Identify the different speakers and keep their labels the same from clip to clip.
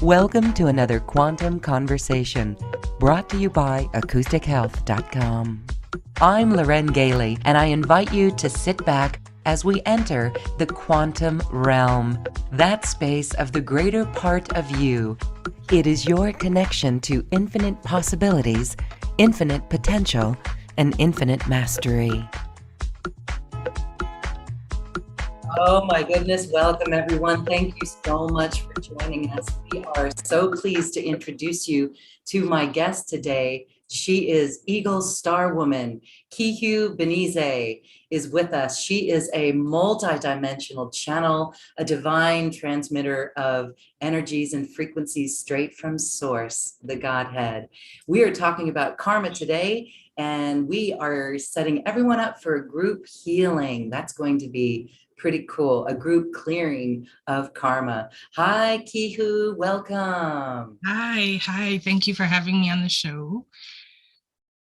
Speaker 1: Welcome to another Quantum Conversation, brought to you by AcousticHealth.com. I'm Loren Gailey, and I invite you to sit back as we enter the quantum realm, that space of the greater part of you. It is your connection to infinite possibilities, infinite potential, and infinite mastery. Oh my goodness, welcome everyone. Thank you so much for joining us. We are so pleased to introduce you to my guest today. She is Eagle's Star Woman. Kihiw Biinnizzii is with us. She is a multi-dimensional channel, a divine transmitter of energies and frequencies straight from Source, the Godhead. We are talking about karma today, and we are setting everyone up for a group healing. That's going to be pretty cool, a group clearing of karma. Hi, Kihiw, welcome.
Speaker 2: Hi, thank you for having me on the show.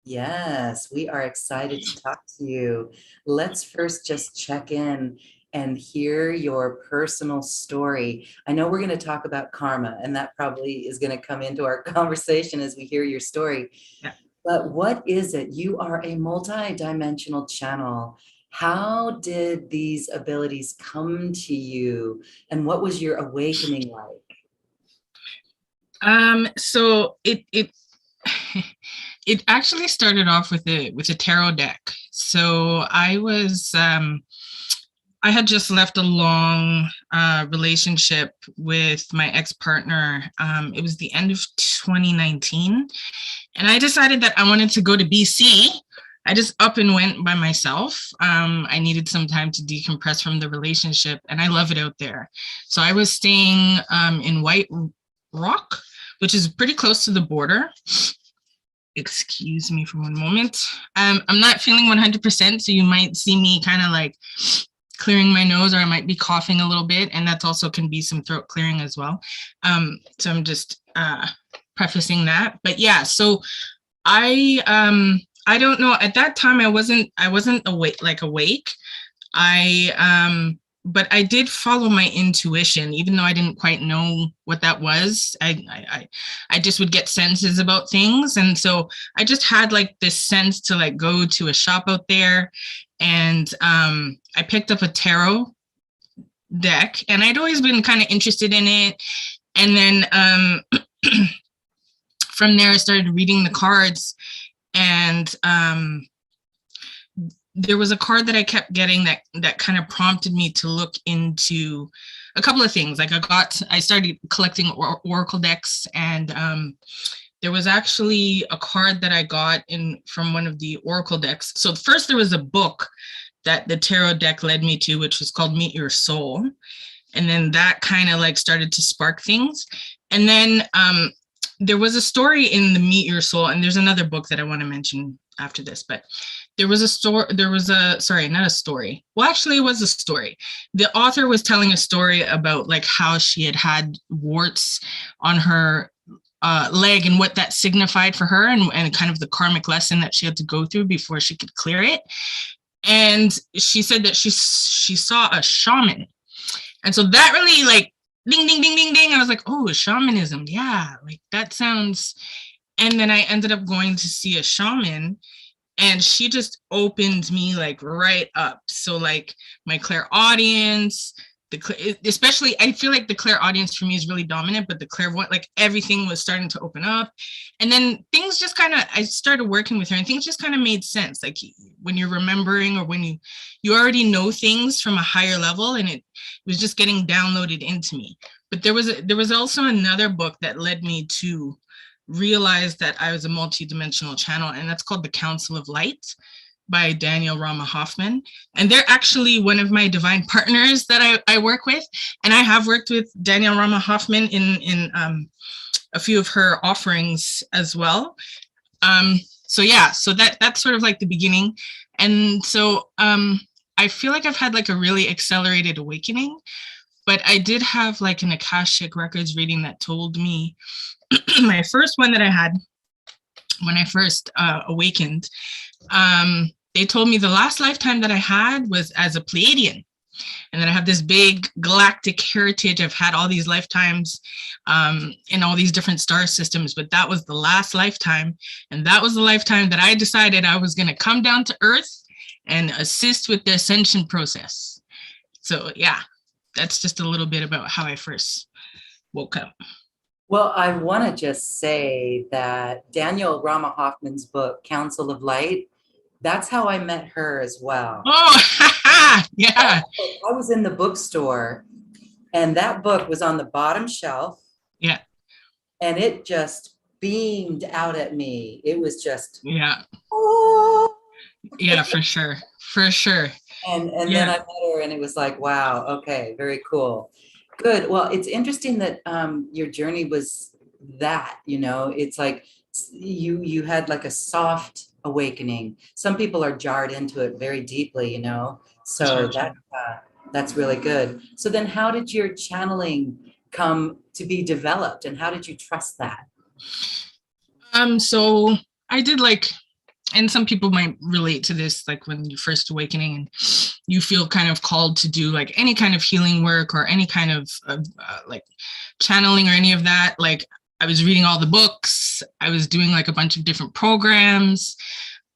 Speaker 1: Yes, we are excited to talk to you. Let's first just check in and hear your personal story. I know we're going to talk about karma, and that probably is going to come into our conversation as we hear your story.
Speaker 2: Yeah.
Speaker 1: But what is it? You are a multi-dimensional channel. How did these abilities come to you, and what was your awakening like?
Speaker 2: So it it actually started off with a tarot deck. So I had just left a long relationship with my ex-partner. It was the end of 2019, and I decided that I wanted to go to BC. I just up and went by myself. I needed some time to decompress from the relationship, and I love it out there. So I was staying in White Rock, which is pretty close to the border. Excuse me for one moment. I'm not feeling 100%, so you might see me kind of like clearing my nose, or I might be coughing a little bit, and that's also can be some throat clearing as well. So I'm just prefacing that. But yeah, so I don't know. At that time, I wasn't awake. But I did follow my intuition, even though I didn't quite know what that was. I just would get senses about things, and so I just had like this sense to like go to a shop out there, and I picked up a tarot deck, and I'd always been kind of interested in it, and then from there I started reading the cards. And there was a card that I kept getting that kind of prompted me to look into a couple of things. Like I started collecting oracle decks, and there was actually a card that I got from one of the oracle decks. So first there was a book that the tarot deck led me to, which was called Meet Your Soul. And then that kind of like started to spark things. And then there was a story in the Meet Your Soul, and there's another book that I want to mention after this, but there was a story. Sorry, not a story. Well, actually it was a story. The author was telling a story about like how she had warts on her leg, and what that signified for her, and kind of the karmic lesson that she had to go through before she could clear it. And she said that she saw a shaman. And so that really like, ding, ding, ding, ding, ding. I was like, oh, shamanism. Yeah, like that sounds. And then I ended up going to see a shaman, and she just opened me like right up. So like my clairaudience, especially, I feel like the clairaudience for me is really dominant, but the clairvoyant, like everything was starting to open up. And then things just kind of, I started working with her, and things just kind of made sense. Like when you're remembering, or when you already know things from a higher level, and it was just getting downloaded into me. But there was also another book that led me to realize that I was a multidimensional channel, and that's called The Council of Light by Daniel Rama Hoffman. And they're actually one of my divine partners that I work with. And I have worked with Daniel Rama Hoffman in a few of her offerings as well. So yeah, so that's sort of like the beginning. And so I feel like I've had like a really accelerated awakening, but I did have like an Akashic Records reading that told me my first one that I had when I first awakened, they told me the last lifetime that I had was as a Pleiadian. and then I have this big galactic heritage. I've had all these lifetimes in all these different star systems, but that was the last lifetime. And that was the lifetime that I decided I was going to come down to Earth and assist with the ascension process. So yeah, that's just a little bit about how I first woke up.
Speaker 1: Well, I want to just say that Daniel Rama Hoffman's book, Council of Light, that's how I met her as well.
Speaker 2: Oh, yeah.
Speaker 1: I was in the bookstore and that book was on the bottom shelf.
Speaker 2: Yeah.
Speaker 1: And it just beamed out at me. It was just,
Speaker 2: yeah.
Speaker 1: Oh.
Speaker 2: Yeah, for sure. For sure.
Speaker 1: And then I met her and it was like, wow, okay, very cool. Good. Well, it's interesting that your journey was that, you know, it's like you had like a soft awakening. Some people are jarred into it very deeply, you know, so that's really good. So then how did your channeling come to be developed and how did you trust that?
Speaker 2: So I did like, and some people might relate to this, like when you're first awakening and you feel kind of called to do like any kind of healing work or any kind of like channeling or any of that. Like I was reading all the books, I was doing like a bunch of different programs.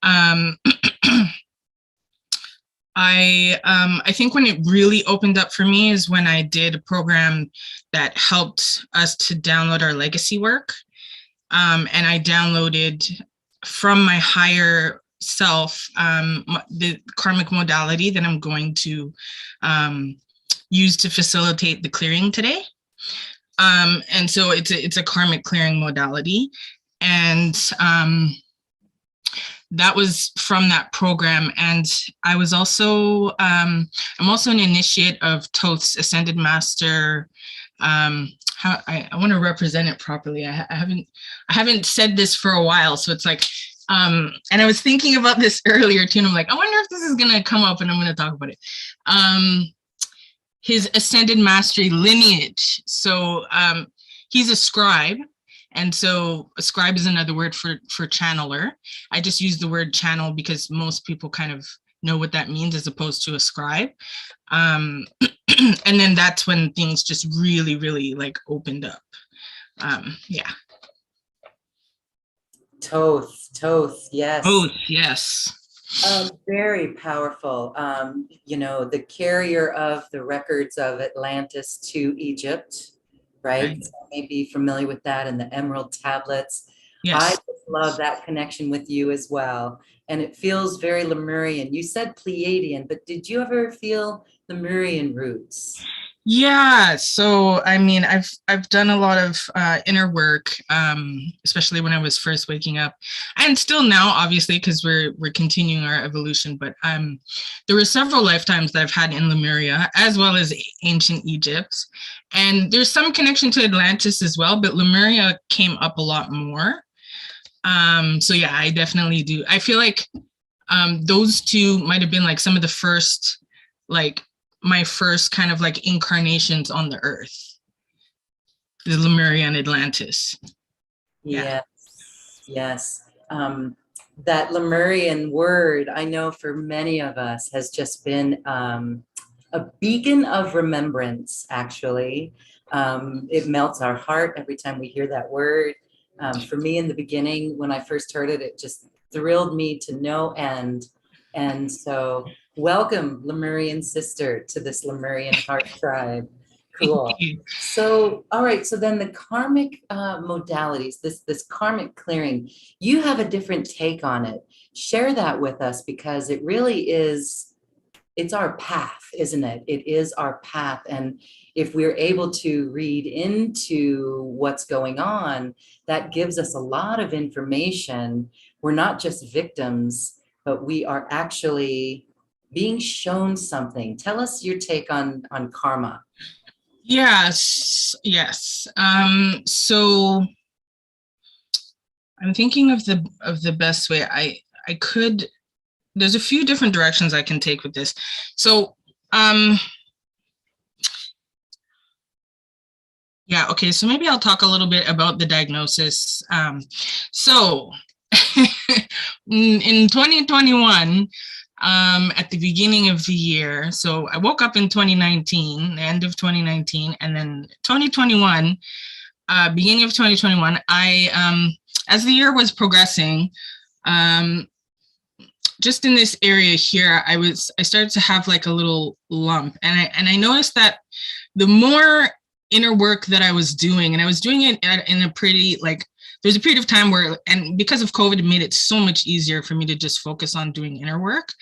Speaker 2: I think when it really opened up for me is when I did a program that helped us to download our legacy work. And I downloaded from my higher self the karmic modality that I'm going to use to facilitate the clearing today. And so it's a karmic clearing modality. And that was from that program. And I was also, I'm also an initiate of Thoth's Ascended Master. I want to represent it properly. I haven't said this for a while, so it's like, and I was thinking about this earlier too, and I'm like, I wonder if this is gonna come up and I'm gonna talk about it. His Ascended Mastery lineage. So he's a scribe, and so a scribe is another word for channeler. I just use the word channel because most people kind of know what that means as opposed to a scribe. And then that's when things just really, really like opened up. Yeah.
Speaker 1: Thoth, yes.
Speaker 2: Thoth, yes.
Speaker 1: Very powerful. You know, the carrier of the records of Atlantis to Egypt, right? So you may be familiar with that and the Emerald Tablets. Yes. I just love that connection with you as well. And it feels very Lemurian. You said Pleiadian, but did you ever feel Lemurian roots?
Speaker 2: Yeah, so I mean, I've done a lot of inner work, especially when I was first waking up, and still now, obviously, because we're continuing our evolution. But there were several lifetimes that I've had in Lemuria, as well as ancient Egypt, and there's some connection to Atlantis as well. But Lemuria came up a lot more. So yeah, I definitely do. I feel like those two might have been like some of the first, like, my first kind of like incarnations on the earth, the Lemuria and Atlantis.
Speaker 1: Yeah. Yes. That Lemurian word, I know for many of us has just been a beacon of remembrance, actually. It melts our heart every time we hear that word. For me in the beginning, when I first heard it, it just thrilled me to no end. And so welcome, Lemurian sister, to this Lemurian heart tribe. Cool. So, all right. So then the karmic modalities, this karmic clearing, you have a different take on it. Share that with us because it really is, it's our path, isn't it? It is our path. And if we're able to read into what's going on, that gives us a lot of information. We're not just victims, but we are actually being shown something. Tell us your take on karma.
Speaker 2: Yes. So I'm thinking of the best way I could. There's a few different directions I can take with this. So yeah, okay, so maybe I'll talk a little bit about the diagnosis. So in 2021, at the beginning of the year. So I woke up in 2019, the end of 2019, and then 2021, beginning of 2021, as the year was progressing, just in this area here, I started to have like a little lump, and I noticed that the more inner work that I was doing, and I was doing it in a pretty, like, there's a period of time where, and because of COVID, it made it so much easier for me to just focus on doing inner work.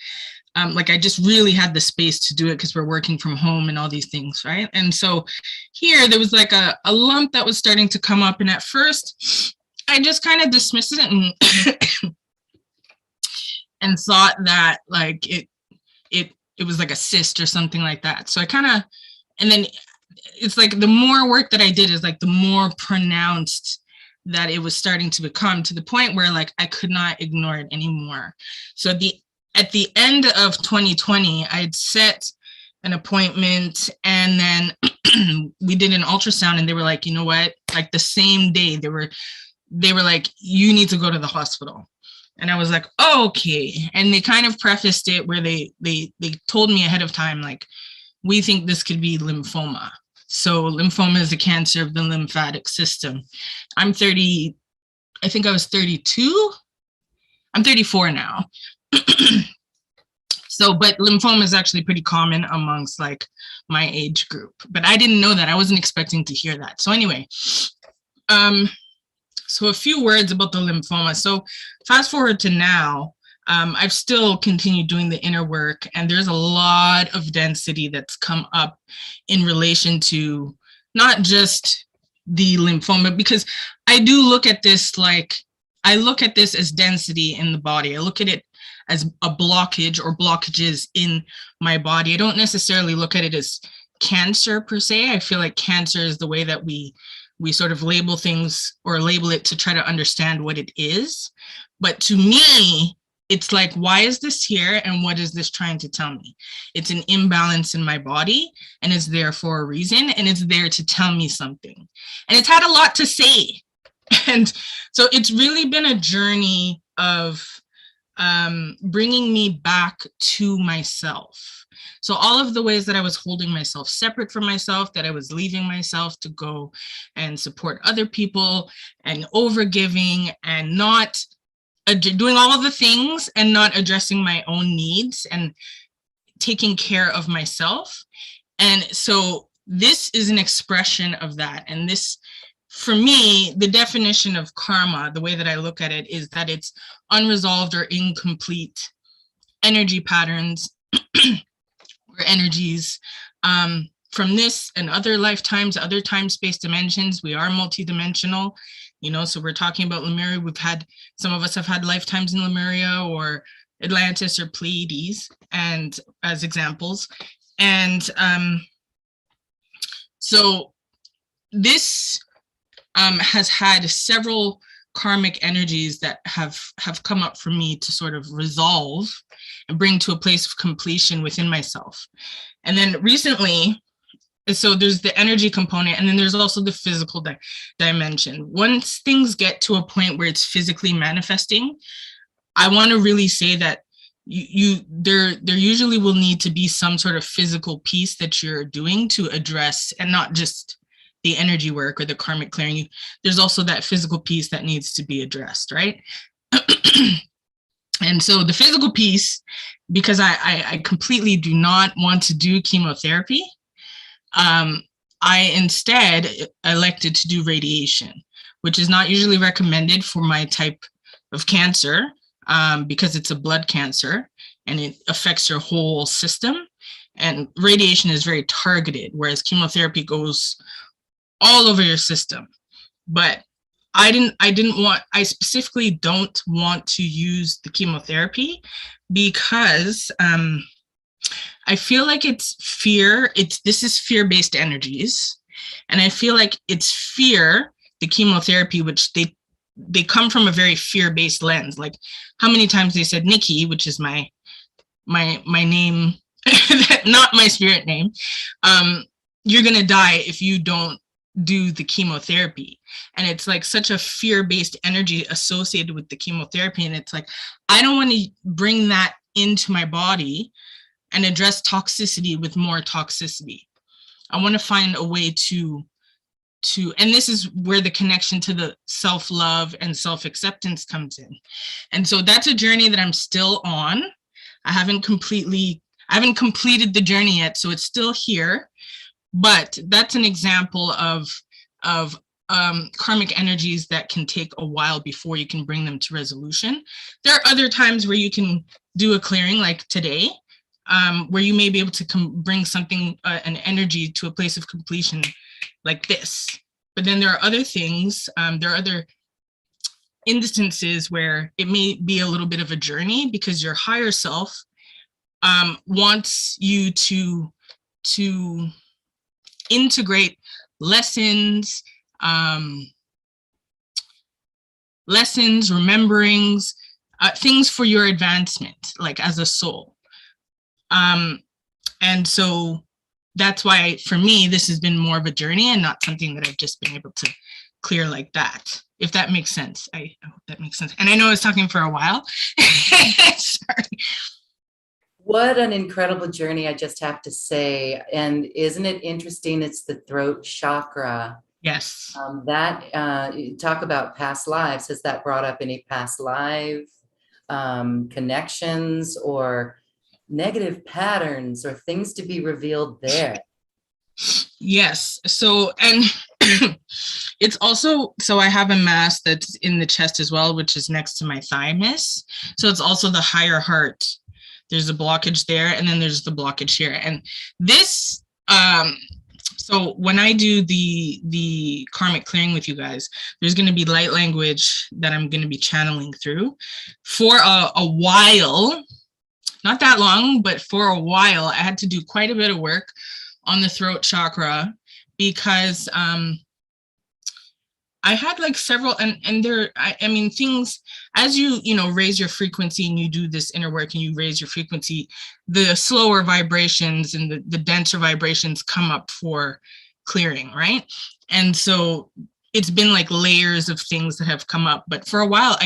Speaker 2: Like I just really had the space to do it because we're working from home and all these things, right? And so here there was like a lump that was starting to come up, and at first I just kind of dismissed it and and thought that like it was like a cyst or something like that. So I kind of, and then it's like the more work that I did is like the more pronounced that it was starting to become, to the point where like I could not ignore it anymore. So at the end of 2020, I'd set an appointment, and then we did an ultrasound, and they were like, you know what, like the same day they were like, you need to go to the hospital. And I was like, oh, okay. And they kind of prefaced it where they told me ahead of time, like, we think this could be lymphoma. So lymphoma is a cancer of the lymphatic system. I'm 30, I think I was 32. I'm 34 now. So, but lymphoma is actually pretty common amongst like my age group, but I didn't know that. I wasn't expecting to hear that. So anyway, so a few words about the lymphoma. So fast forward to now, I've still continued doing the inner work, and there's a lot of density that's come up in relation to not just the lymphoma, because I do look at this like, I look at this as density in the body. I look at it as a blockage or blockages in my body. I don't necessarily look at it as cancer per se. I feel like cancer is the way that we sort of label things or label it to try to understand what it is. But to me, it's like, why is this here and what is this trying to tell me? It's an imbalance in my body, and it's there for a reason, and it's there to tell me something. And it's had a lot to say. And so it's really been a journey of bringing me back to myself. So all of the ways that I was holding myself separate from myself, that I was leaving myself to go and support other people, and overgiving, and not doing all of the things and not addressing my own needs and taking care of myself. And so this is an expression of that. And this, for me, the definition of karma, the way that I look at it, is that it's unresolved or incomplete energy patterns or energies from this and other lifetimes, other time-space dimensions. We are multidimensional, you know, so we're talking about Lemuria. Some of us have had lifetimes in Lemuria or Atlantis or Pleiades, and as examples. And so this has had several karmic energies that have come up for me to sort of resolve and bring to a place of completion within myself. And then recently, so there's the energy component, and then there's also the physical dimension. Once things get to a point where it's physically manifesting, I want to really say that there usually will need to be some sort of physical piece that you're doing to address, and not just the energy work or the karmic clearing. There's also that physical piece that needs to be addressed, right? And so the physical piece, because I completely do not want to do chemotherapy, I instead elected to do radiation, which is not usually recommended for my type of cancer, because it's a blood cancer and it affects your whole system. And radiation is very targeted, whereas chemotherapy goes all over your system. But I specifically don't want to use the chemotherapy because I feel like it's fear. This is fear-based energies. And I feel like it's fear, the chemotherapy, which they come from a very fear-based lens. Like how many times they said Nikki, which is my name, not my spirit name, you're gonna die if you don't do the chemotherapy. And it's like such a fear-based energy associated with the chemotherapy. And it's like, I don't want to bring that into my body and address toxicity with more toxicity. I want to find a way to, and this is where the connection to the self-love and self-acceptance comes in. And so that's a journey that I'm still on. I haven't completed the journey yet, so it's still here. But that's an example of karmic energies that can take a while before you can bring them to resolution. There are other times where you can do a clearing, like today, where you may be able to bring something, an energy to a place of completion like this. But then there are other things, there are other instances where it may be a little bit of a journey because your higher self wants you to integrate lessons, rememberings, things for your advancement, like as a soul. And so that's why, for me, this has been more of a journey and not something that I've just been able to clear like that, if that makes sense. I hope that makes sense. And I know I was talking for a while. Sorry.
Speaker 1: What an incredible journey, I just have to say. And isn't it interesting? It's the throat chakra.
Speaker 2: Yes.
Speaker 1: You talk about past lives. Has that brought up any past life connections or negative patterns or things to be revealed there?
Speaker 2: Yes. So, and it's also, so I have a mass that's in the chest as well, which is next to my thymus. So it's also the higher heart. There's a blockage there, and then there's the blockage here. And this, so when I do the karmic clearing with you guys, there's going to be light language that I'm going to be channeling through for a while. Not that long, but for a while, I had to do quite a bit of work on the throat chakra because I had like several, and there, I mean, things, as you raise your frequency and you do this inner work and you raise your frequency, the slower vibrations and the denser vibrations come up for clearing, right? And so it's been like layers of things that have come up, but for a while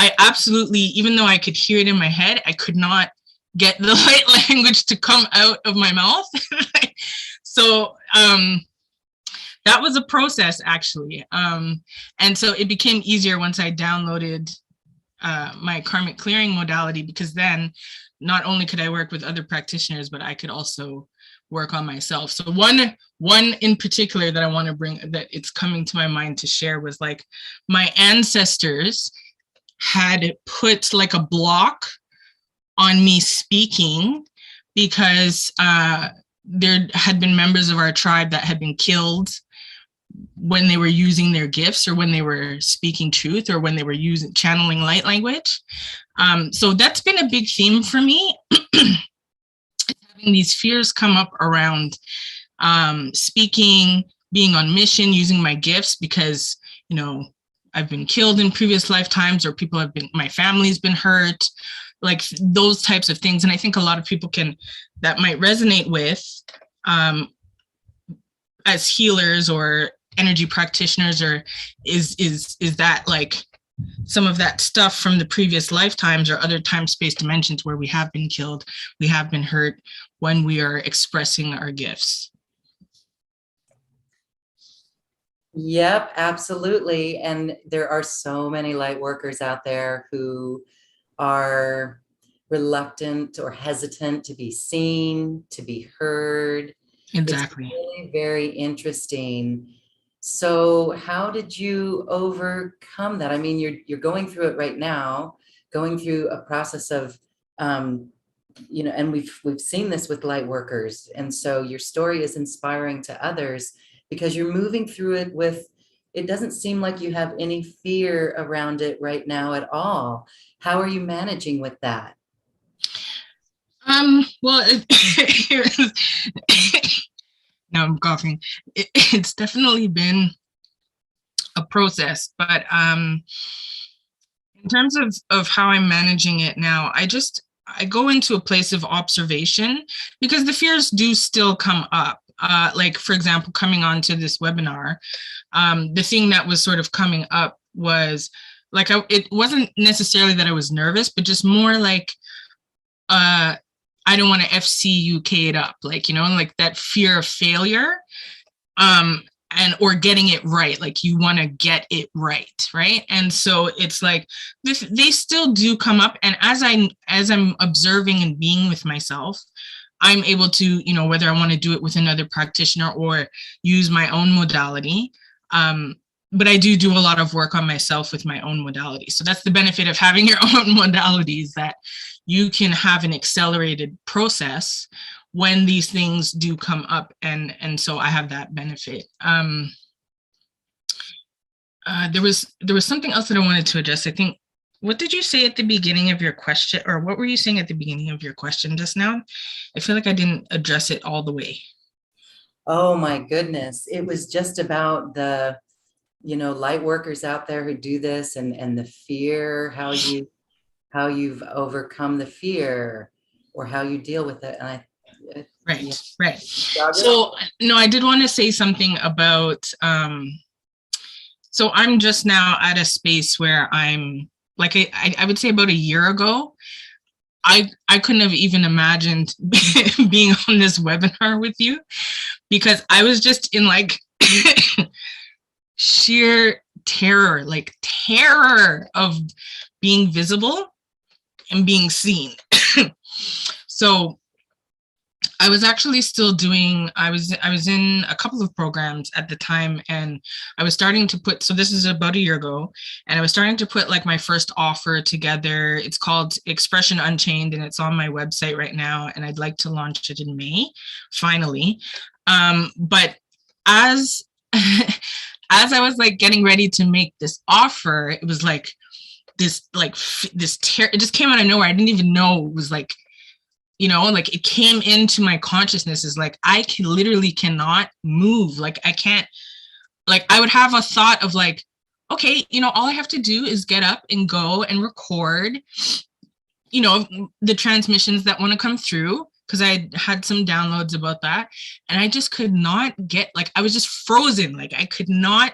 Speaker 2: I absolutely, even though I could hear it in my head, I could not get the light language to come out of my mouth. So that was a process, actually. And so it became easier once I downloaded my karmic clearing modality, because then not only could I work with other practitioners, but I could also work on myself. So one in particular that I want to bring, that it's coming to my mind to share, was like my ancestors had put like a block on me speaking because there had been members of our tribe that had been killed when they were using their gifts, or when they were speaking truth, or when they were channeling light language. So that's been a big theme for me. Having these fears come up around speaking, being on mission, using my gifts, because, I've been killed in previous lifetimes, or my family's been hurt, like those types of things. And I think a lot of people that might resonate with as healers or energy practitioners, or is that like some of that stuff from the previous lifetimes or other time-space dimensions where we have been killed, we have been hurt when we are expressing our gifts.
Speaker 1: Yep, absolutely. And there are so many light workers out there who are reluctant or hesitant to be seen, to be heard.
Speaker 2: Exactly.
Speaker 1: It's really very interesting. So how did you overcome that? I mean, you're going through it right now, going through a process of, and we've seen this with light workers. And so your story is inspiring to others, because you're moving through it it doesn't seem like you have any fear around it right now at all. How are you managing with that?
Speaker 2: Well, now I'm coughing. It's definitely been a process, but in terms of how I'm managing it now, I go into a place of observation, because the fears do still come up. Like, for example, coming onto this webinar, the thing that was sort of coming up was like, it wasn't necessarily that I was nervous, but just more like I don't want to FCUK it up, like, you know, like that fear of failure, and or getting it right, like you want to get it right. And so it's like this, they still do come up, and as I'm observing and being with myself, I'm able to, you know, whether I want to do it with another practitioner or use my own modality. But I do a lot of work on myself with my own modality. So that's the benefit of having your own modalities, that you can have an accelerated process when these things do come up. And so I have that benefit. There was something else that I wanted to address. I think, what did you say at the beginning of your question, or what were you saying at the beginning of your question just now? I feel like I didn't address it all the way.
Speaker 1: Oh my goodness. It was just about the, you know, light workers out there who do this, and the fear, how you've overcome the fear, or how you deal with it. And
Speaker 2: Right. So no, I did want to say something about, so I'm just now at a space where I'm like, I would say about a year ago, I couldn't have even imagined being on this webinar with you, because I was just in like sheer terror of being visible and being seen. So I was actually still doing, I was in a couple of programs at the time, and I was starting to put, so this is about a year ago, and I was starting to put like my first offer together. It's called Expression Unchained, and it's on my website right now, and I'd like to launch it in May, finally. But as as I was like getting ready to make this offer, it was like this terror, it just came out of nowhere. I didn't even know it was like, you know, like it came into my consciousness is like, I literally cannot move. Like I can't, like I would have a thought of like, okay, you know, all I have to do is get up and go and record, you know, the transmissions that want to come through, because I had some downloads about that. And I just could not get, like, I was just frozen. Like I could not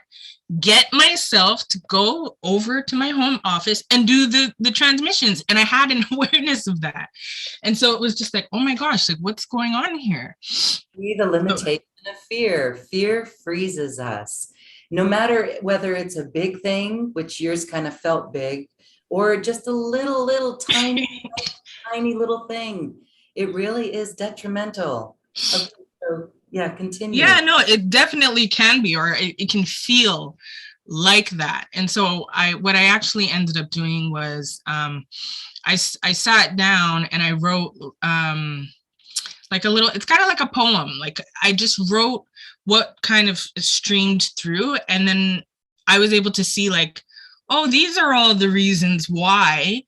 Speaker 2: get myself to go over to my home office and do the transmissions. And I had an awareness of that. And so it was just like, oh my gosh, like what's going on here?
Speaker 1: See the limitation of fear. Fear freezes us. No matter whether it's a big thing, which yours kind of felt big, or just a little tiny, tiny little thing. It really is detrimental. Okay, so yeah, continue.
Speaker 2: Yeah, no, it definitely can be, or it can feel like that. And so what I actually ended up doing was I sat down and I wrote like a little, it's kind of like a poem. Like I just wrote what kind of streamed through, and then I was able to see like, oh, these are all the reasons why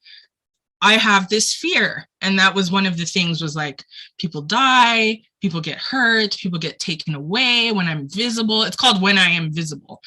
Speaker 2: I have this fear. And that was one of the things, was like, people die, people get hurt, people get taken away when I'm visible. It's called When I Am Visible.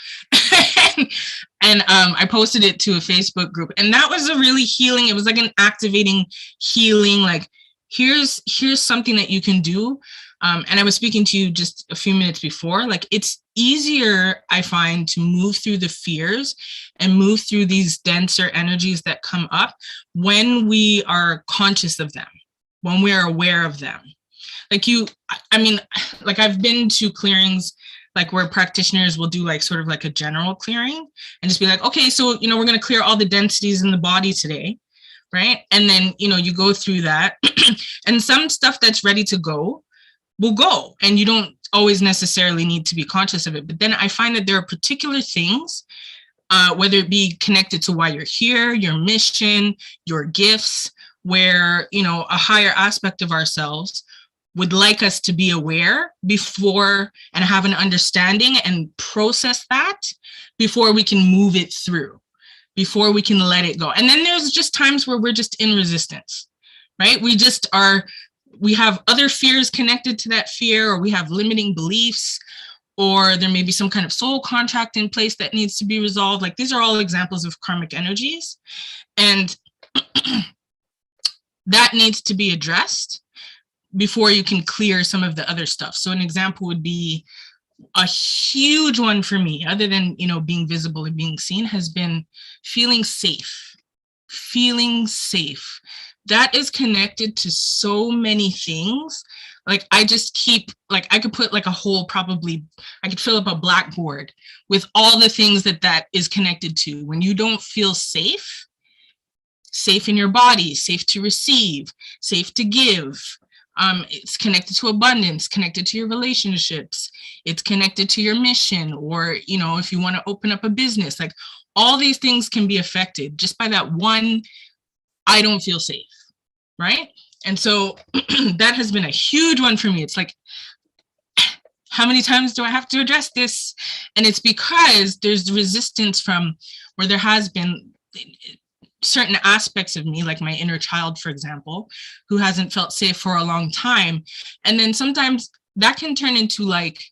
Speaker 2: and I posted it to a Facebook group, and that was a really healing. It was like an activating healing, like, here's something that you can do. And I was speaking to you just a few minutes before, like it's easier, I find, to move through the fears and move through these denser energies that come up when we are conscious of them, when we are aware of them. Like I mean, like I've been to clearings like where practitioners will do like sort of like a general clearing and just be like, okay, so, you know, we're going to clear all the densities in the body today. Right. And then, you know, you go through that and some stuff that's ready to go will go, and you don't always necessarily need to be conscious of it. But then I find that there are particular things, whether it be connected to why you're here, your mission, your gifts, where, you know, a higher aspect of ourselves would like us to be aware before and have an understanding and process that before we can move it through, before we can let it go. And then there's just times where we're just in resistance, right? We have other fears connected to that fear, or we have limiting beliefs, or there may be some kind of soul contract in place that needs to be resolved. Like these are all examples of karmic energies. And that needs to be addressed before you can clear some of the other stuff. So an example would be, a huge one for me, other than, you know, being visible and being seen, has been feeling safe. that is connected to so many things. Like I just keep, like I could put like a whole, probably I could fill up a blackboard with all the things that that is connected to. When you don't feel safe, safe in your body, safe to receive, safe to give. It's connected to abundance, connected to your relationships. It's connected to your mission, or, you know, if you want to open up a business, like all these things can be affected just by that one, I don't feel safe, right? And so that has been a huge one for me. It's like, how many times do I have to address this? And it's because there's resistance from where there has been certain aspects of me, like my inner child, for example, who hasn't felt safe for a long time. And then sometimes that can turn into like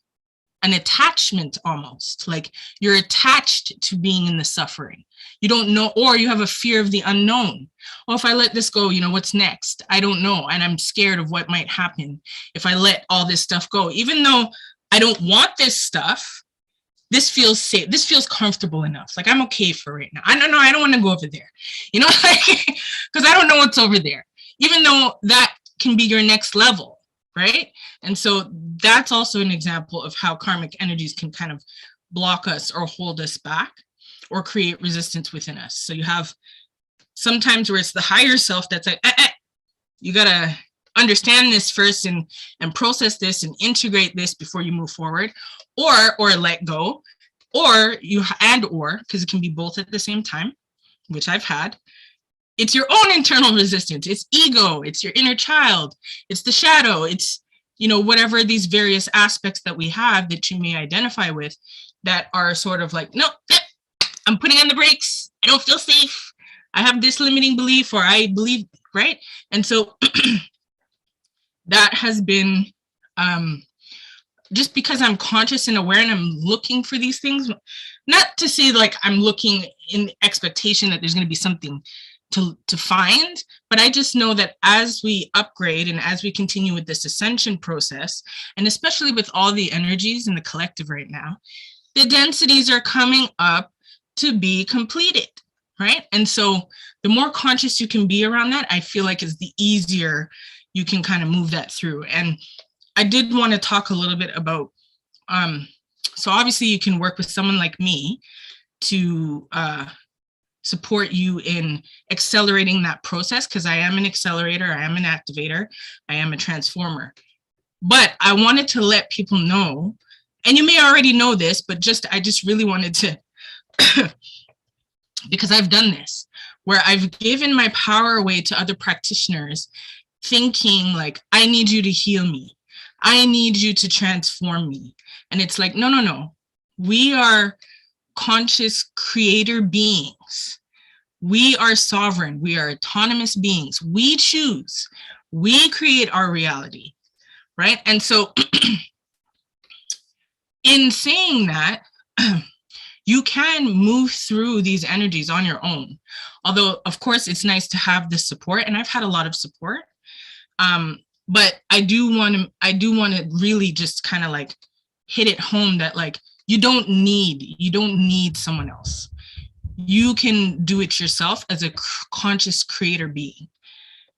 Speaker 2: an attachment almost, like you're attached to being in the suffering. You don't know, or you have a fear of the unknown. Well, if I let this go, you know, what's next? I don't know. And I'm scared of what might happen if I let all this stuff go. Even though I don't want this stuff, this feels safe. This feels comfortable enough. Like I'm okay for right now. I don't know. I don't want to go over there, you know, because I don't know what's over there, even though that can be your next level, right? And so that's also an example of how karmic energies can kind of block us or hold us back or create resistance within us. So you have sometimes where it's the higher self that's like, you got to understand this first and process this and integrate this before you move forward, or let go, or because it can be both at the same time, which I've had. It's your own internal resistance. It's ego. It's your inner child. It's the shadow. It's, you know, whatever these various aspects that we have that you may identify with that are sort of like, no, I'm putting on the brakes. I don't feel safe. I have this limiting belief, or I believe, right? And so that has been, just because I'm conscious and aware and I'm looking for these things, not to say like I'm looking in expectation that there's going to be something to find, but I just know that as we upgrade and as we continue with this ascension process, and especially with all the energies in the collective right now, the densities are coming up to be completed, right? And so the more conscious you can be around that, I feel like is the easier you can kind of move that through. And I did want to talk a little bit about, so obviously you can work with someone like me to support you in accelerating that process, because I am an accelerator, I am an activator, I am a transformer. But I wanted to let people know, and you may already know this, but I just really wanted to, because I've done this, where I've given my power away to other practitioners, thinking like, I need you to heal me. I need you to transform me. And it's like, no, no, no. We are conscious creator beings. We are sovereign. We are autonomous beings. We choose. We create our reality, right? And so in saying that, you can move through these energies on your own. Although, of course, it's nice to have the support, and I've had a lot of support. But I do want to really just kind of like hit it home that like, you don't need someone else. You can do it yourself as a conscious creator being.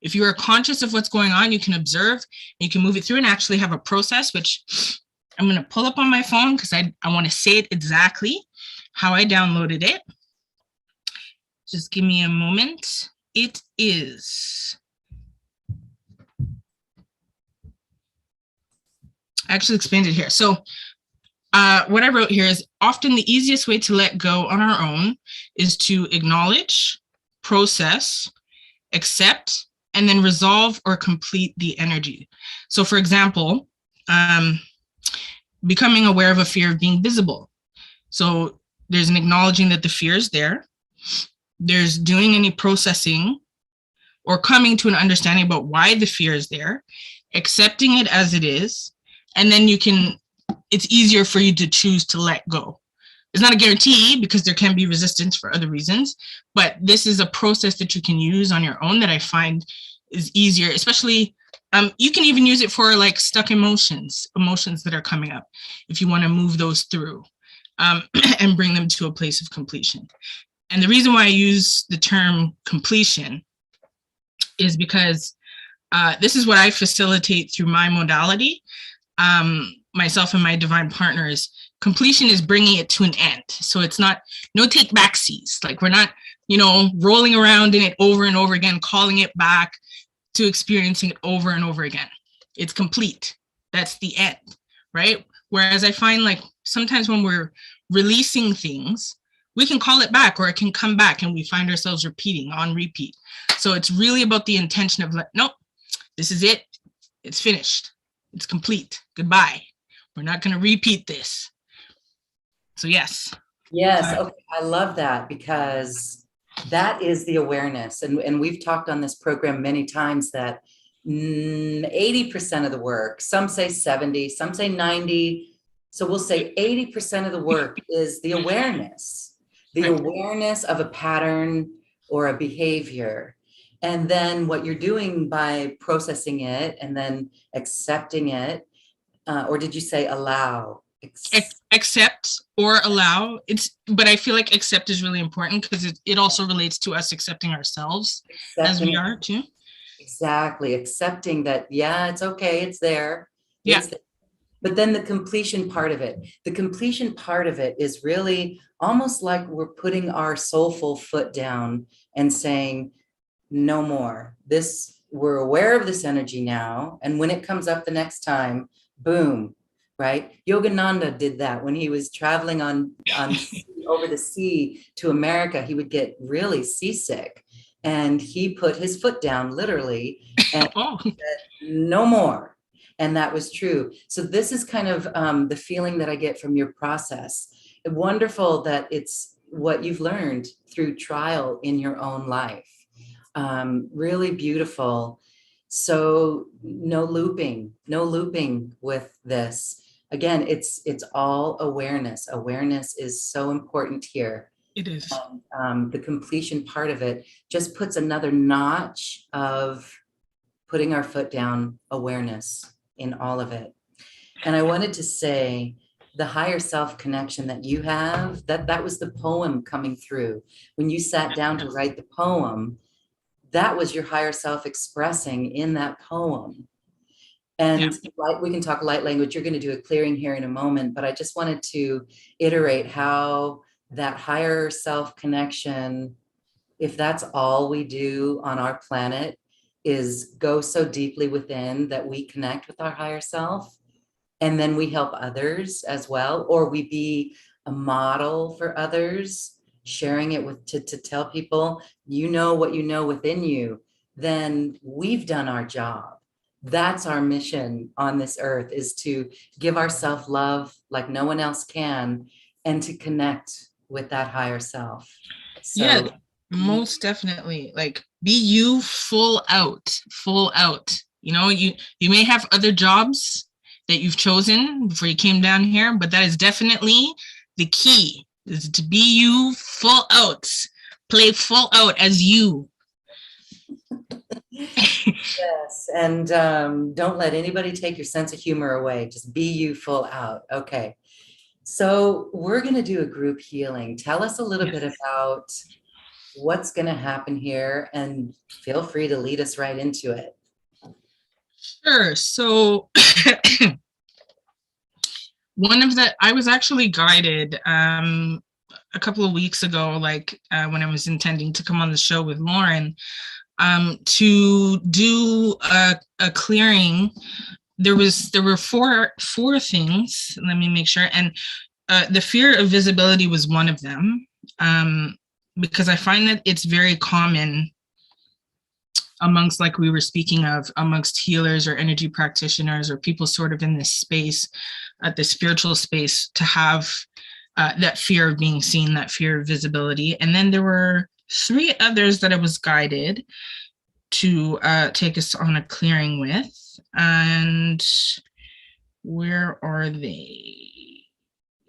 Speaker 2: If you are conscious of what's going on, you can observe, you can move it through and actually have a process, which I'm going to pull up on my phone because I want to say it exactly how I downloaded it. Just give me a moment. It is, I actually explained it here. So what I wrote here is, often the easiest way to let go on our own is to acknowledge, process, accept, and then resolve or complete the energy. So for example, becoming aware of a fear of being visible. So there's an acknowledging that the fear is there. There's doing any processing or coming to an understanding about why the fear is there, accepting it as it is, and then it's easier for you to choose to let go. It's not a guarantee because there can be resistance for other reasons, but this is a process that you can use on your own that I find is easier, especially, you can even use it for like stuck emotions that are coming up, if you want to move those through and bring them to a place of completion. And the reason why I use the term completion is because this is what I facilitate through my modality. Myself and my divine partners, completion is bringing it to an end. So it's not, no take backsies. Like we're not, rolling around in it over and over again, calling it back to experiencing it over and over again. It's complete. That's the end, right? Whereas I find like sometimes when we're releasing things, we can call it back or it can come back and we find ourselves repeating on repeat. So it's really about the intention of like, nope, this is it. It's finished. It's complete. Goodbye. We're not going to repeat this. So yes.
Speaker 1: Yes. Okay. I love that because that is the awareness. And we've talked on this program many times that 80% of the work, some say 70, some say 90. So we'll say 80% of the work is the awareness of a pattern or a behavior. And then what you're doing by processing it and then accepting it, or did you say allow?
Speaker 2: Accept or allow. But I feel like accept is really important because it also relates to us accepting ourselves as we are too.
Speaker 1: Exactly. Accepting that, yeah, it's okay. It's there.
Speaker 2: Yeah.
Speaker 1: But then the completion part of it is really almost like we're putting our soulful foot down and saying, no more. We're aware of this energy now. And when it comes up the next time, boom, right? Yogananda did that when he was traveling on over the sea to America. He would get really seasick and he put his foot down literally and said, no more. And that was true. So this is kind of the feeling that I get from your process. Wonderful that it's what you've learned through trial in your own life. Really beautiful. So no looping with this. Again, it's all awareness. Awareness is so important here.
Speaker 2: It is.
Speaker 1: And, the completion part of it just puts another notch of putting our foot down, awareness in all of it. And I wanted to say the higher self connection that you have, that was the poem coming through. When you sat down to write the poem, that was your higher self expressing in that poem. And we can talk light language. You're going to do a clearing here in a moment, but I just wanted to iterate how that higher self connection, if that's all we do on our planet, is go so deeply within that we connect with our higher self, and then we help others as well, or we be a model for others, sharing it to tell people, what you know within you, then we've done our job. That's our mission on this earth, is to give ourselves love like no one else can, and to connect with that higher self. So,
Speaker 2: yeah, most definitely. Like, be you full out. You may have other jobs that you've chosen before you came down here, but that is definitely the key, is to be you full out. Play full out as you.
Speaker 1: Yes, and don't let anybody take your sense of humor away. Just be you full out. Okay. So we're going to do a group healing. Tell us a little bit about what's going to happen here, and feel free to lead us right into it.
Speaker 2: Sure. So I was actually guided a couple of weeks ago, when I was intending to come on the show with Lauren, to do a clearing. There were four things. Let me make sure. And the fear of visibility was one of them, because I find that it's very common amongst, like we were speaking of, amongst healers or energy practitioners or people sort of in this space, the spiritual space, to have that fear of being seen, that fear of visibility. And then there were three others that I was guided to take us on a clearing with. And where are they?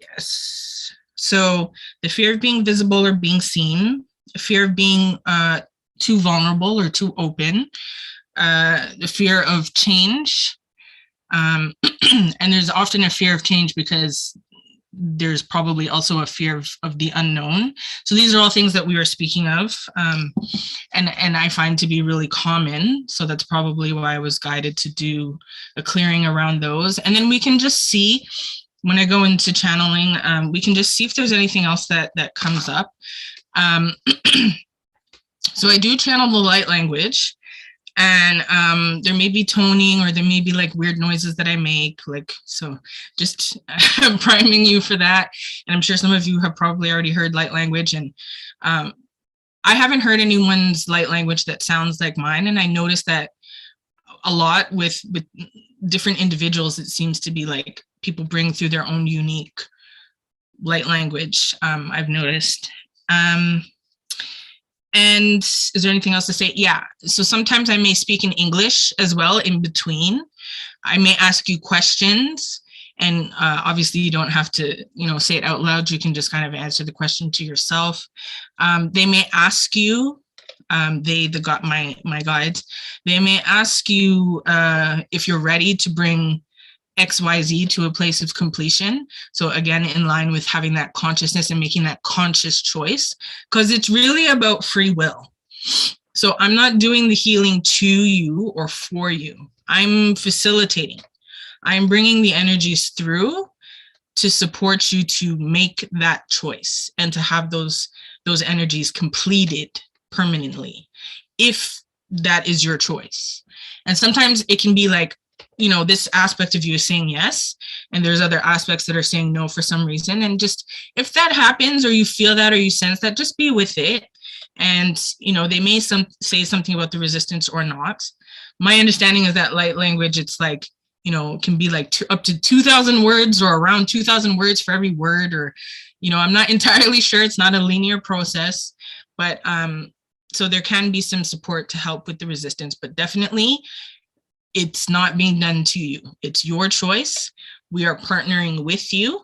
Speaker 2: Yes. So the fear of being visible or being seen, the fear of being too vulnerable or too open, the fear of change. And there's often a fear of change because there's probably also a fear of the unknown. So these are all things that we were speaking of, and I find to be really common. So that's probably why I was guided to do a clearing around those. And then we can just see, when I go into channeling, we can just see if there's anything else that comes up. So I do channel the light language, and there may be toning, or there may be like weird noises that I make, like, so just priming you for that. And I'm sure some of you have probably already heard light language, and I haven't heard anyone's light language that sounds like mine. And I noticed that a lot with different individuals, it seems to be like people bring through their own unique light language, I've noticed. And is there anything else to say? Yeah, so sometimes I may speak in English as well in between. I may ask you questions, and obviously you don't have to, say it out loud. You can just kind of answer the question to yourself. They may ask you, my guides, they may ask you if you're ready to bring XYZ to a place of completion. So again, in line with having that consciousness and making that conscious choice, because it's really about free will. So I'm not doing the healing to you or for you. I'm facilitating. I'm bringing the energies through to support you to make that choice and to have those energies completed permanently, if that is your choice. And sometimes it can be like, this aspect of you is saying yes, and there's other aspects that are saying no for some reason. And just, if that happens, or you feel that, or you sense that, just be with it. And, they may say something about the resistance or not. My understanding is that light language, it's like, can be like up to 2,000 words, or around 2,000 words for every word, or, I'm not entirely sure. It's not a linear process, but so there can be some support to help with the resistance, but definitely it's not being done to you. It's your choice. We are partnering with you,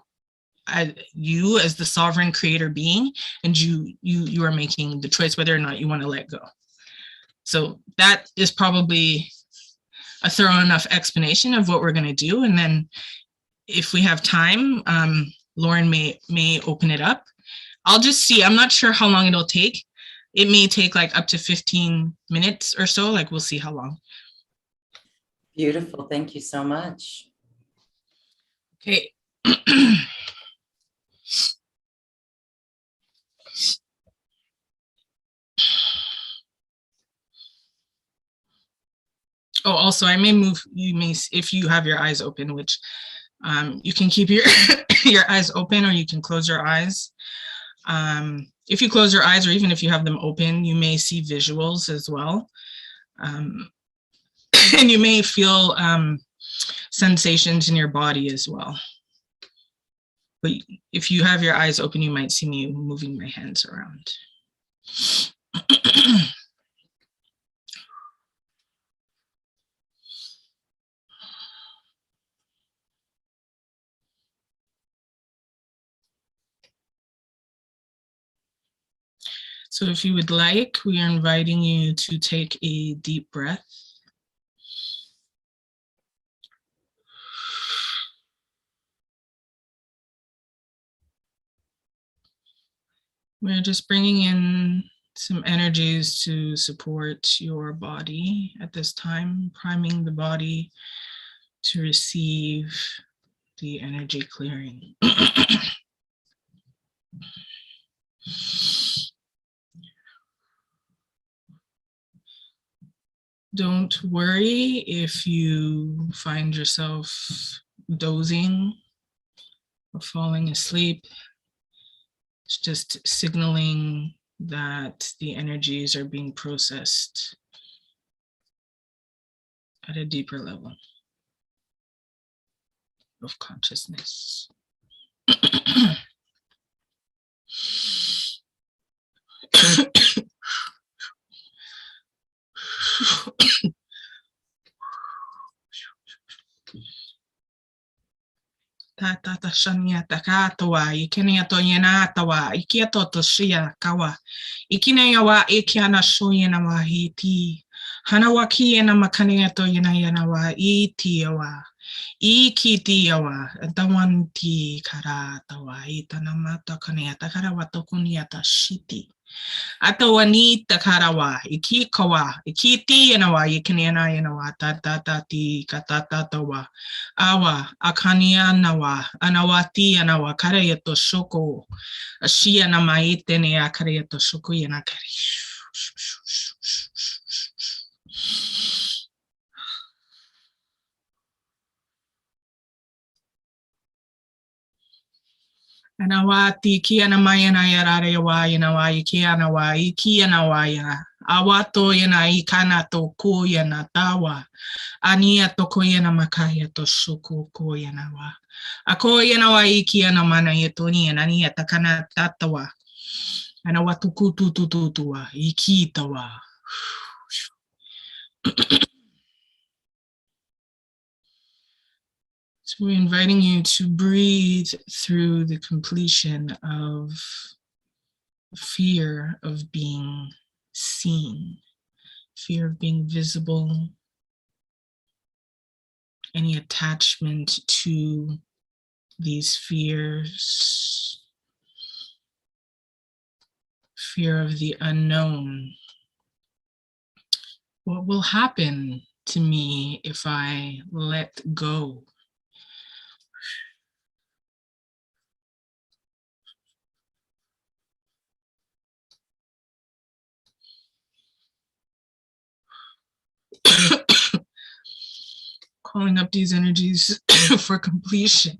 Speaker 2: you as the sovereign creator being, and you are making the choice whether or not you want to let go. So that is probably a thorough enough explanation of what we're going to do. And then if we have time, Lauren may open it up. I'll just see. I'm not sure how long it'll take. It may take like up to 15 minutes or so. Like, we'll see how long.
Speaker 1: Beautiful. Thank you so much.
Speaker 2: Okay. Oh, also, I may move, if you have your eyes open, which you can keep your your eyes open, or you can close your eyes. If you close your eyes, or even if you have them open, you may see visuals as well. And you may feel sensations in your body as well. But if you have your eyes open, you might see me moving my hands around. So if you would like, we are inviting you to take a deep breath. We're just bringing in some energies to support your body at this time, priming the body to receive the energy clearing. Don't worry if you find yourself dozing or falling asleep. It's just signaling that the energies are being processed at a deeper level of consciousness. Tata shania takatawa, ikenia to yenatawa, ikiato to shia kawa, ikineyawa ikiana shoyena wahiti, Hanawaki ena makaniato yanawa itiawa. Ikitiawa. Tawanti karatawa. Itanamata kaniata karawato kuniata shiti. Atawanita karawa. Ikikawa. Ikiti yanawa. Ikiniana yanawa. Tatatati katatatawa. Awa. Akanianawa. Anawati yanawa. Karayato shoko. Ashia namaite ne akarayato shoko yanakari. Anawati kia maya na yarare wa yanawa ikia na wa ikia na waya. Awato yana ikana to ko yana tawa. Ania to ko yana makaya to shuku ko yana wa. Ako yana wa ikia na mana yetoni yana ni atakana tatawa. Anawatu kutututuwa ikitawa. So we're inviting you to breathe through the completion of fear of being seen, fear of being visible, any attachment to these fears, fear of the unknown. What will happen to me if I let go? Calling up these energies for completion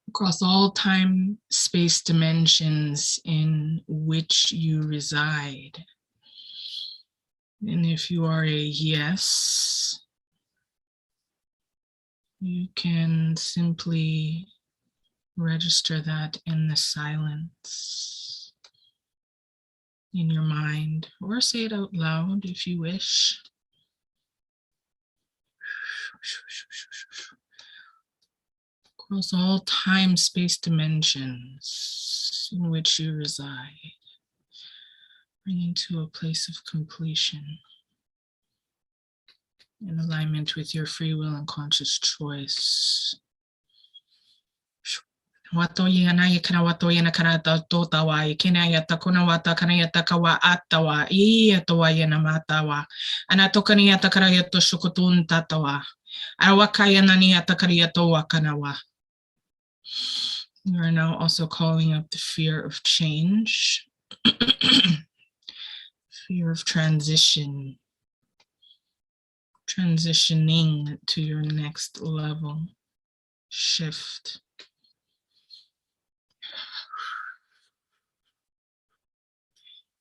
Speaker 2: across all time, space, dimensions in which you reside. And if you are a yes, you can simply register that in the silence in your mind, or say it out loud if you wish. Across all time, space, dimensions in which you reside, bringing to a place of completion in alignment with your free will and conscious choice. Watoya na yakana watoya na kanata totawa, ikinaya takuna wata kanayata kawa atawa, iatowa yanamatawa, anatokania takarayato shukutun tatawa, arawakaya nani atakariyato wakanawa. We are now also calling up the fear of change, fear of transition, transitioning to your next level, shift.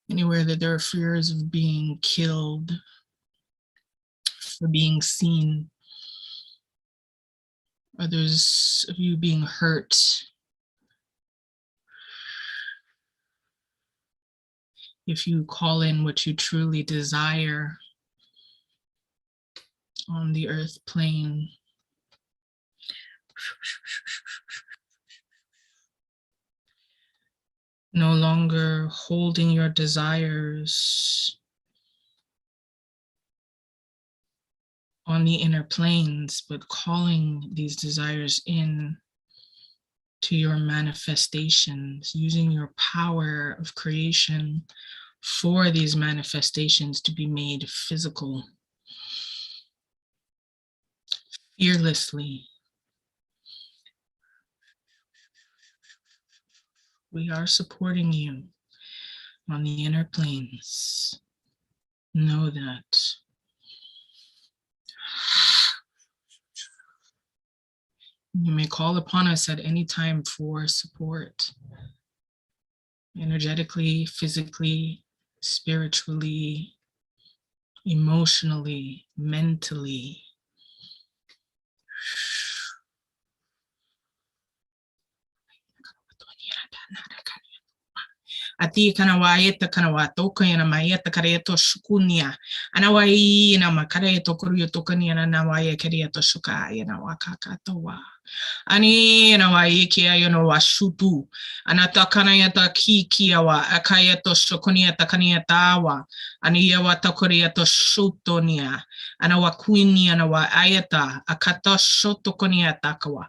Speaker 2: Anywhere that there are fears of being killed, for being seen, others of you being hurt, if you call in what you truly desire on the earth plane, no longer holding your desires on the inner planes, but calling these desires in to your manifestations, using your power of creation for these manifestations to be made physical, fearlessly. We are supporting you on the inner planes. Know that. You may call upon us at any time for support, energetically, physically, spiritually, emotionally, mentally. Ati kana wa eta kana wa toka yana ma eta kareto shukunia. Ana wa ina ma kareto kuruyo tokania na wa ye kareto shuka yana wa kakatowa. Ani na wa ikia yono wa shutu. Anata kana yata kikia wa akayeto shukunia takania tawa. Ani ya wa tokuria to shutonia. Ana wa kuini ana wa ayata akata shotokonia takawa.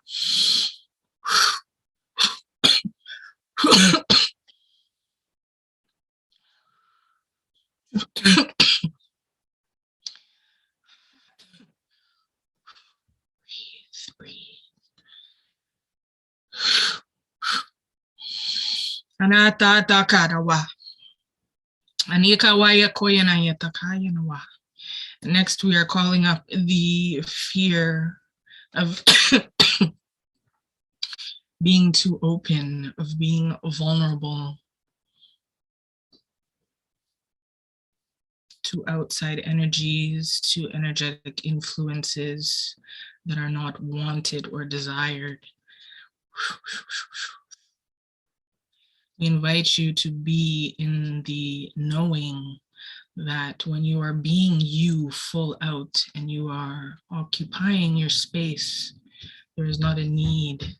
Speaker 2: Breathe. Anata takarawa. Anika waya koyana yatakaya nawa. Next, we are calling up the fear of being too open, of being vulnerable to outside energies, to energetic influences that are not wanted or desired. We invite you to be in the knowing that when you are being you full out and you are occupying your space, there is not a need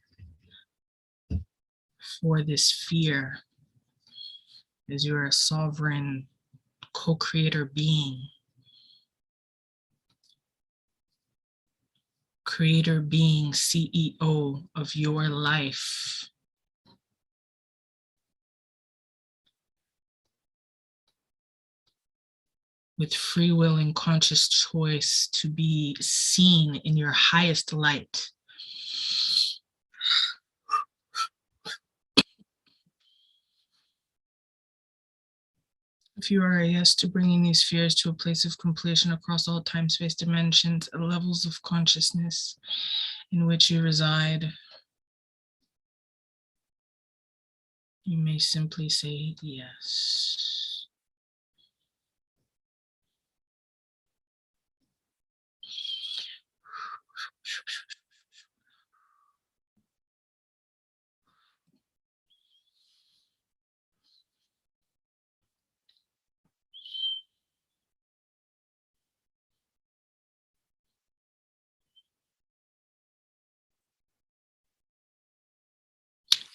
Speaker 2: for this fear, as you are a sovereign co-creator being. Creator being, CEO of your life. With free will and conscious choice to be seen in your highest light. If you are a yes to bringing these fears to a place of completion across all time, space, dimensions, and levels of consciousness in which you reside, you may simply say yes.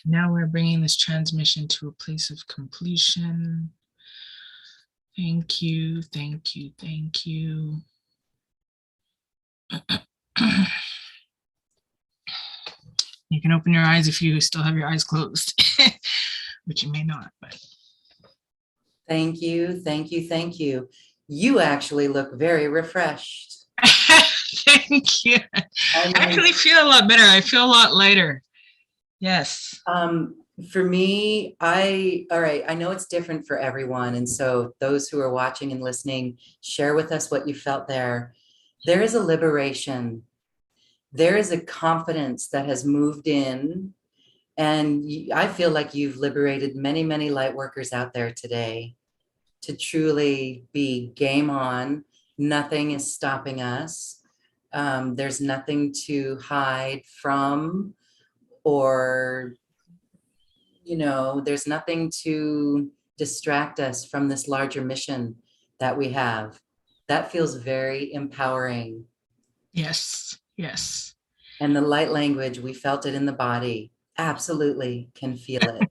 Speaker 2: Now we're bringing this transmission to a place of completion. Thank you, thank you, thank you. You can open your eyes if you still have your eyes closed, which you may not, but.
Speaker 1: Thank you, thank you, thank you. You actually look very refreshed.
Speaker 2: Thank you. I actually feel a lot better. I feel a lot lighter. Yes.
Speaker 1: For me, all right, I know it's different for everyone. And so those who are watching and listening, share with us what you felt there. There is a liberation. There is a confidence that has moved in. And I feel like you've liberated many, many light workers out there today to truly be game on. Nothing is stopping us. There's nothing to hide from, or, you know, there's nothing to distract us from this larger mission that we have. That feels very empowering.
Speaker 2: Yes, yes.
Speaker 1: And the light language, we felt it in the body. Absolutely can feel it.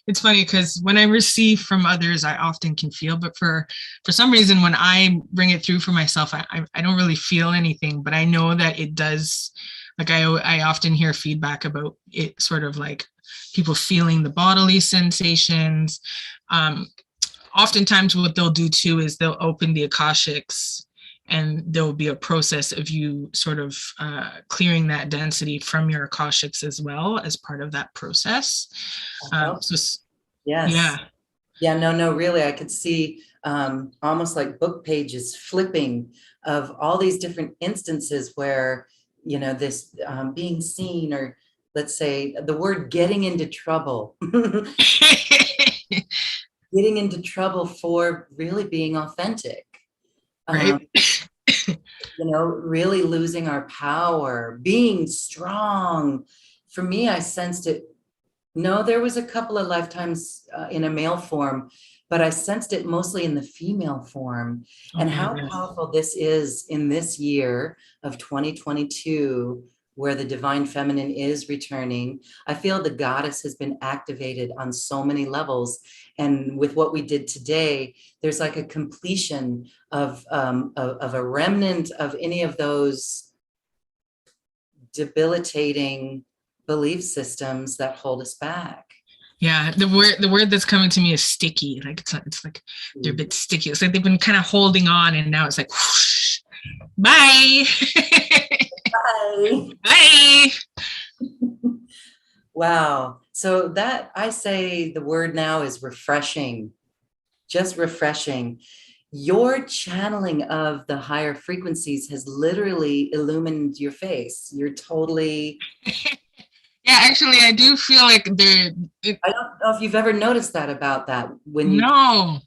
Speaker 2: It's funny because when I receive from others, I often can feel, but for some reason, when I bring it through for myself, I don't really feel anything, but I know that it does. Like I often hear feedback about it, sort of like people feeling the bodily sensations. Oftentimes what they'll do too is they'll open the Akashics, and there will be a process of you sort of clearing that density from your Akashics as well as part of that process.
Speaker 1: Yes.
Speaker 2: Yeah,
Speaker 1: no, really, I could see almost like book pages flipping of all these different instances where, you know, this being seen, or let's say the word getting into trouble. Getting into trouble for really being authentic.
Speaker 2: Right.
Speaker 1: You know, really losing our power, being strong. For me, I sensed it No, there was a couple of lifetimes in a male form, but I sensed it mostly in the female form. And
Speaker 2: Okay,
Speaker 1: how
Speaker 2: yes.
Speaker 1: powerful this is in this year of 2022, where the divine feminine is returning. I feel the goddess has been activated on so many levels. And with what we did today, there's like a completion of a remnant of any of those debilitating belief systems that hold us back.
Speaker 2: Yeah, the word that's coming to me is sticky. Like it's like they're a bit sticky. It's like they've been kind of holding on, and now it's like, whoosh, bye,
Speaker 1: Bye.
Speaker 2: bye.
Speaker 1: Wow. So that I say the word now is refreshing, just refreshing. Your channeling of the higher frequencies has literally illumined your face. You're totally,
Speaker 2: Yeah, actually, I do feel like they're.
Speaker 1: I don't know if you've ever noticed that about that when you,
Speaker 2: No,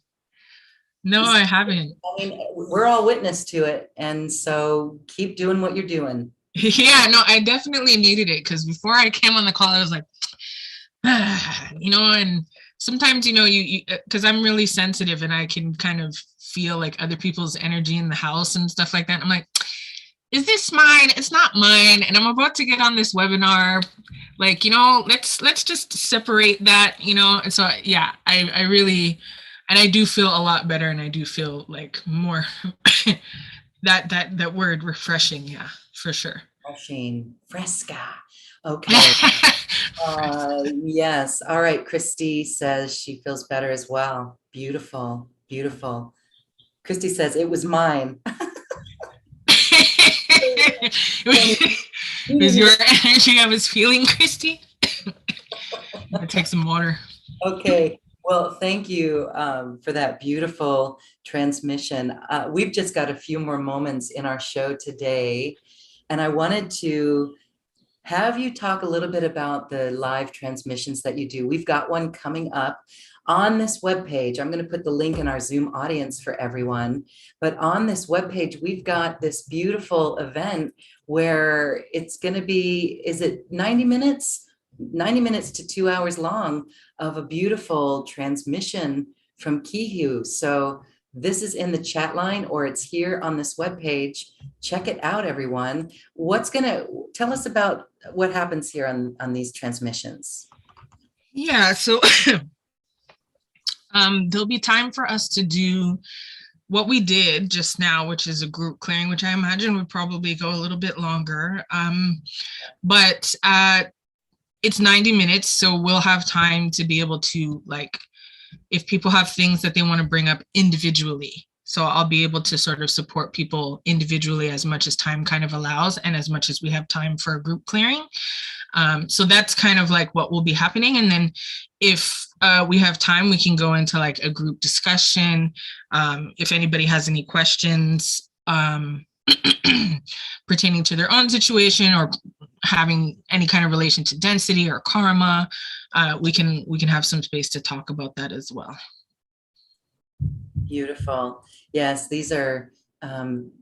Speaker 2: no, I haven't.
Speaker 1: I mean, we're all witness to it. And so keep doing what you're doing.
Speaker 2: Yeah, no, I definitely needed it because before I came on the call, I was like, and sometimes, you because I'm really sensitive and I can kind of feel like other people's energy in the house and stuff like that. I'm like, is this mine? It's not mine. And I'm about to get on this webinar. Like, let's just separate that, And so, yeah, I really, and I do feel a lot better. And I do feel like more that word refreshing. Yeah, for sure.
Speaker 1: Refreshing, fresca. Okay. Yes. All right. Christy says she feels better as well. Beautiful. Beautiful. Christy says it was mine.
Speaker 2: Is your energy I was feeling, Christy? Take some water.
Speaker 1: Okay. Well, thank you for that beautiful transmission. We've just got a few more moments in our show today, and I wanted to have you talk a little bit about the live transmissions that you do. We've got one coming up on this webpage. I'm going to put the link in our Zoom audience for everyone. But on this webpage, we've got this beautiful event where it's going to be, is it 90 minutes? 90 minutes to 2 hours long of a beautiful transmission from Kihiw. So this is in the chat line or it's here on this webpage. Check it out, everyone. Tell us about what happens here on these transmissions?
Speaker 2: Yeah, so there'll be time for us to do what we did just now, which is a group clearing, which I imagine would probably go a little bit longer. But it's 90 minutes, so we'll have time to be able to, like, if people have things that they want to bring up individually. So I'll be able to sort of support people individually as much as time kind of allows and as much as we have time for a group clearing. So that's kind of like what will be happening. And then if we have time, we can go into like a group discussion. If anybody has any questions pertaining to their own situation or having any kind of relation to density or karma, we can have some space to talk about that as well.
Speaker 1: Beautiful. Yes, these are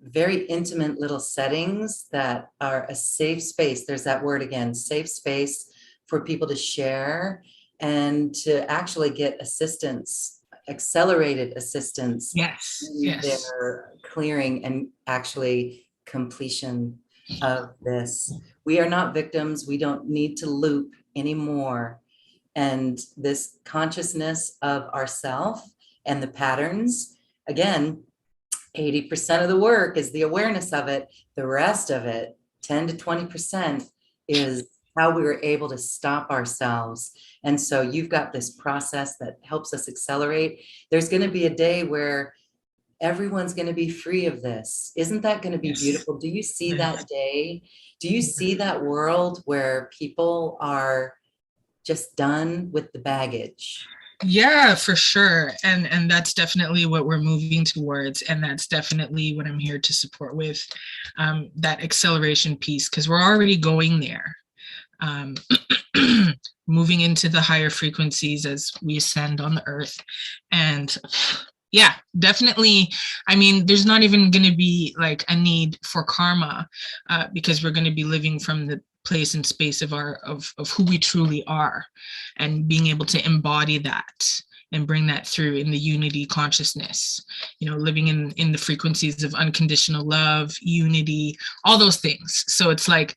Speaker 1: very intimate little settings that are a safe space. There's that word again, safe space for people to share and to actually get assistance, accelerated assistance.
Speaker 2: Yes,
Speaker 1: in
Speaker 2: yes.
Speaker 1: their clearing and actually completion of this. We are not victims. We don't need to loop anymore. And this consciousness of ourself and the patterns, again, 80% of the work is the awareness of it. The rest of it, 10 to 20%, is how we were able to stop ourselves. And so you've got this process that helps us accelerate. There's going to be a day where everyone's going to be free of this. Isn't that going to be beautiful? Do you see that day? Do you see that world where people are just done with the baggage?
Speaker 2: Yeah, for sure. And that's definitely what we're moving towards. And that's definitely what I'm here to support with, that acceleration piece, because we're already going there. Moving into the higher frequencies as we ascend on the earth. And yeah, definitely. I mean, there's not even going to be like a need for karma because we're going to be living from place and space of who we truly are, and being able to embody that and bring that through in the unity consciousness, living in the frequencies of unconditional love, unity, all those things. So it's like,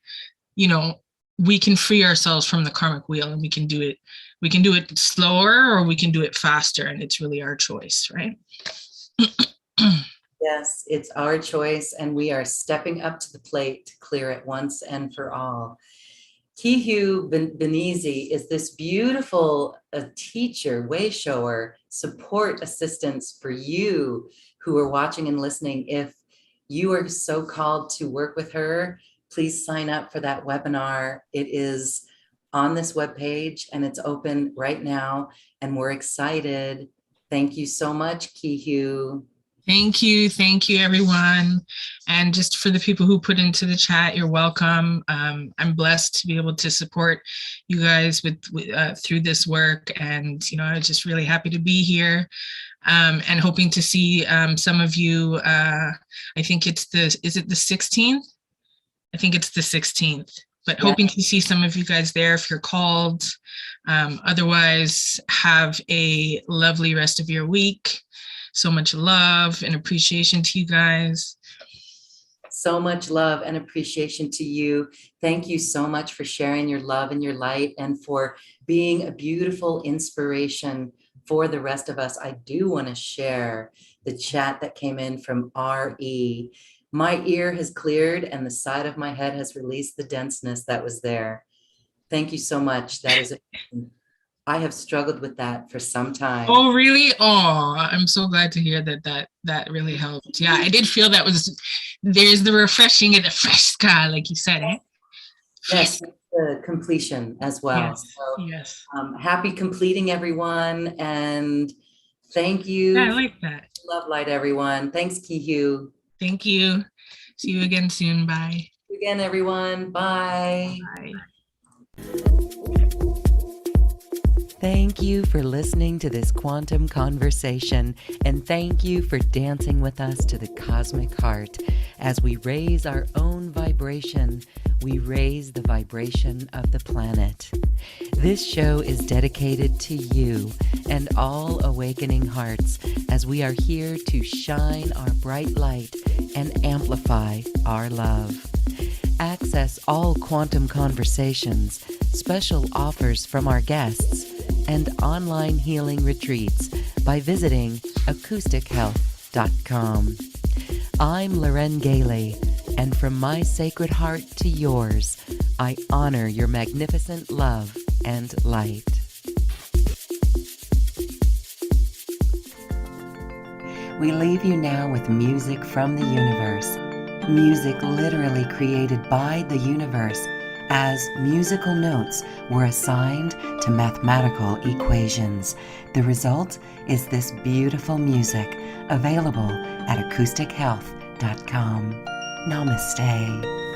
Speaker 2: we can free ourselves from the karmic wheel, and we can do it slower, or we can do it faster, and it's really our choice, right?
Speaker 1: Yes, it's our choice, and we are stepping up to the plate to clear it once and for all. Kihiw Biinnizzii is this beautiful teacher, way shower, support assistance for you who are watching and listening. If you are so called to work with her, please sign up for that webinar. It is on this webpage, and it's open right now, and we're excited. Thank you so much, Kihiw.
Speaker 2: Thank you, everyone. And just for the people who put into the chat, you're welcome. I'm blessed to be able to support you guys with through this work, and I'm just really happy to be here, and hoping to see some of you. I think is it the 16th? I think it's the 16th. But hoping to see some of you guys there if you're called. Otherwise, have a lovely rest of your week. So much love and appreciation to you guys.
Speaker 1: So much love and appreciation to you. Thank you so much for sharing your love and your light, and for being a beautiful inspiration for the rest of us. I do want to share the chat that came in from RE. My ear has cleared, and the side of my head has released the denseness that was there. Thank you so much. That is I have struggled with that for some time.
Speaker 2: Oh, really? Oh, I'm so glad to hear that really helped. Yeah, I did feel there's the refreshing and the fresh sky, like you said, eh?
Speaker 1: Yes, the completion as well.
Speaker 2: Yes,
Speaker 1: so
Speaker 2: yes.
Speaker 1: Happy completing, everyone, and thank you.
Speaker 2: Yeah, I like that.
Speaker 1: Love light, everyone. Thanks, Kihiw.
Speaker 2: Thank you. See you again soon. Bye.
Speaker 1: See you again, everyone. Bye.
Speaker 2: Bye.
Speaker 3: Thank you for listening to this quantum conversation, and thank you for dancing with us to the cosmic heart. As we raise our own vibration, we raise the vibration of the planet. This show is dedicated to you and all awakening hearts, as we are here to shine our bright light and amplify our love. Access all quantum conversations, special offers from our guests, and online healing retreats by visiting acoustichealth.com. I'm Loren Gailey, and from my sacred heart to yours, I honor your magnificent love and light. We leave you now with music from the universe. Music literally created by the universe, as musical notes were assigned to mathematical equations. The result is this beautiful music, available at acoustichealth.com. Namaste.